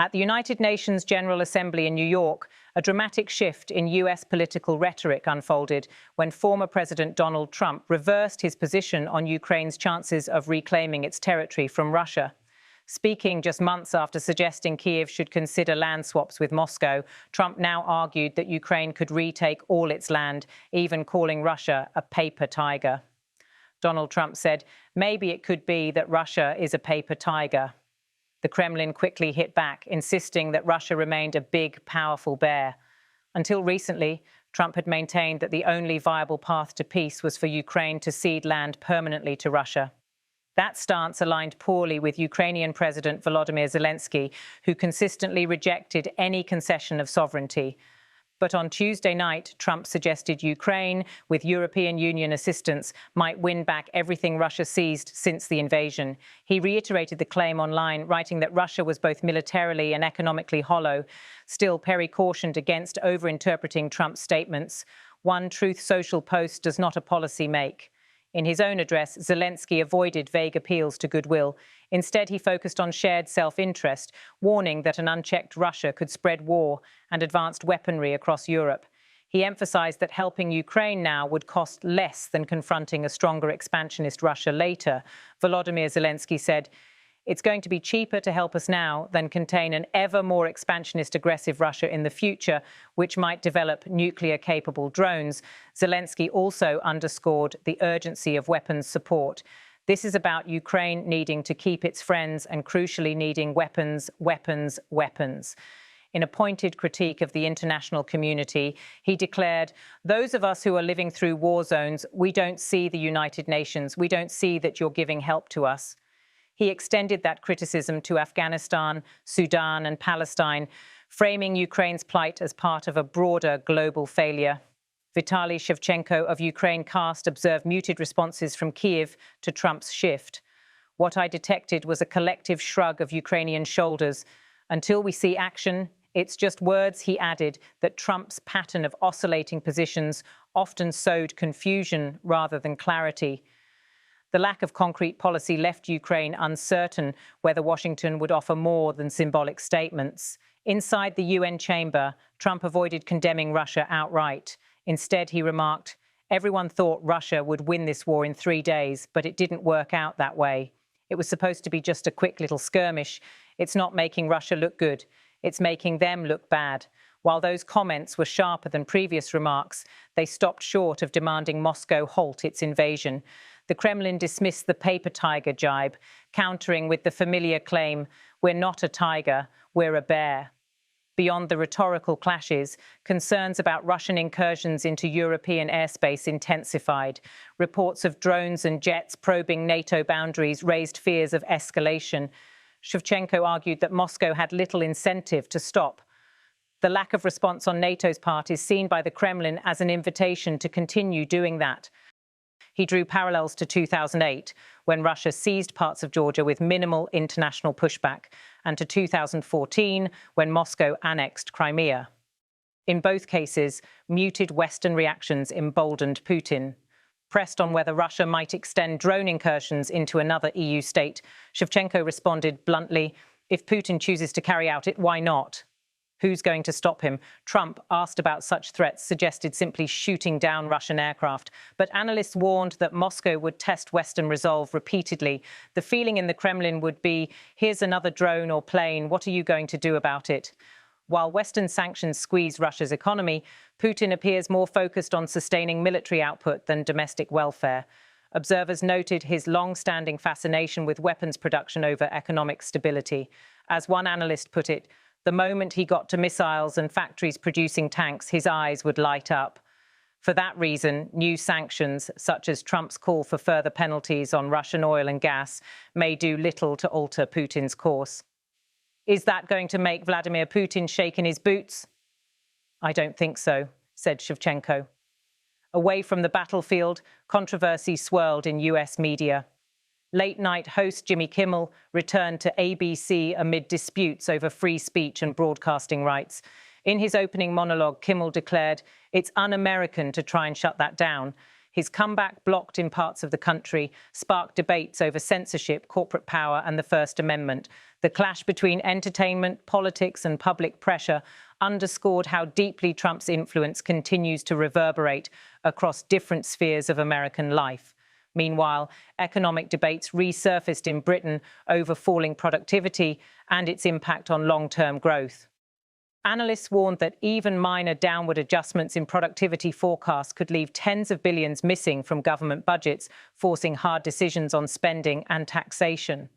At the United Nations General Assembly in New York, a dramatic shift in US political rhetoric unfolded when former President Donald Trump reversed his position on Ukraine's chances of reclaiming its territory from Russia. Speaking just months after suggesting Kyiv should consider land swaps with Moscow, Trump now argued that Ukraine could retake all its land, even calling Russia a paper tiger. Donald Trump said, maybe it could be that Russia is a paper tiger. The Kremlin quickly hit back, insisting that Russia remained a big, powerful bear. Until recently, Trump had maintained that the only viable path to peace was for Ukraine to cede land permanently to Russia. That stance aligned poorly with Ukrainian President Volodymyr Zelensky, who consistently rejected any concession of sovereignty. But on Tuesday night, Trump suggested Ukraine, with European Union assistance, might win back everything Russia seized since the invasion. He reiterated the claim online, writing that Russia was both militarily and economically hollow. Still, Perry cautioned against overinterpreting Trump's statements. One Truth Social post does not a policy make. In his own address, Zelensky avoided vague appeals to goodwill. Instead, he focused on shared self-interest, warning that an unchecked Russia could spread war and advanced weaponry across Europe. He emphasized that helping Ukraine now would cost less than confronting a stronger expansionist Russia later. Volodymyr Zelensky said, "It's going to be cheaper to help us now than contain an ever more expansionist aggressive Russia in the future, which might develop nuclear-capable drones." Zelensky also underscored the urgency of weapons support. This is about Ukraine needing to keep its friends and crucially needing weapons, weapons, weapons. In a pointed critique of the international community, he declared, "Those of us who are living through war zones, we don't see the United Nations. We don't see that you're giving help to us." He extended that criticism to Afghanistan, Sudan, and Palestine, framing Ukraine's plight as part of a broader global failure. Vitaly Shevchenko of Ukraine Cast observed muted responses from Kyiv to Trump's shift. "What I detected was a collective shrug of Ukrainian shoulders. Until we see action, it's just words," he added, that Trump's pattern of oscillating positions often sowed confusion rather than clarity. The lack of concrete policy left Ukraine uncertain whether Washington would offer more than symbolic statements. Inside the UN chamber, Trump avoided condemning Russia outright. Instead, he remarked, "Everyone thought Russia would win this war in 3 days, but it didn't work out that way. It was supposed to be just a quick little skirmish. It's not making Russia look good. It's making them look bad." While those comments were sharper than previous remarks, they stopped short of demanding Moscow halt its invasion. The Kremlin dismissed the paper tiger jibe, countering with the familiar claim, "We're not a tiger, we're a bear." Beyond the rhetorical clashes, concerns about Russian incursions into European airspace intensified. Reports of drones and jets probing NATO boundaries raised fears of escalation. Shevchenko argued that Moscow had little incentive to stop. The lack of response on NATO's part is seen by the Kremlin as an invitation to continue doing that. He drew parallels to 2008, when Russia seized parts of Georgia with minimal international pushback, and to 2014, when Moscow annexed Crimea. In both cases, muted Western reactions emboldened Putin. Pressed on whether Russia might extend drone incursions into another EU state, Shevchenko responded bluntly, "If Putin chooses to carry out it, why not? Who's going to stop him?" Trump, asked about such threats, suggested simply shooting down Russian aircraft. But analysts warned that Moscow would test Western resolve repeatedly. The feeling in the Kremlin would be, here's another drone or plane, what are you going to do about it? While Western sanctions squeeze Russia's economy, Putin appears more focused on sustaining military output than domestic welfare. Observers noted his long-standing fascination with weapons production over economic stability. As one analyst put it, the moment he got to missiles and factories producing tanks, his eyes would light up. For that reason, new sanctions, such as Trump's call for further penalties on Russian oil and gas, may do little to alter Putin's course. Is that going to make Vladimir Putin shake in his boots? "I don't think so," said Shevchenko. Away from the battlefield, controversy swirled in US media. Late-night host Jimmy Kimmel returned to ABC amid disputes over free speech and broadcasting rights. In his opening monologue, Kimmel declared, "It's un-American to try and shut that down." His comeback, blocked in parts of the country, sparked debates over censorship, corporate power and the First Amendment. The clash between entertainment, politics and public pressure underscored how deeply Trump's influence continues to reverberate across different spheres of American life. Meanwhile, economic debates resurfaced in Britain over falling productivity and its impact on long-term growth. Analysts warned that even minor downward adjustments in productivity forecasts could leave tens of billions missing from government budgets, forcing hard decisions on spending and taxation.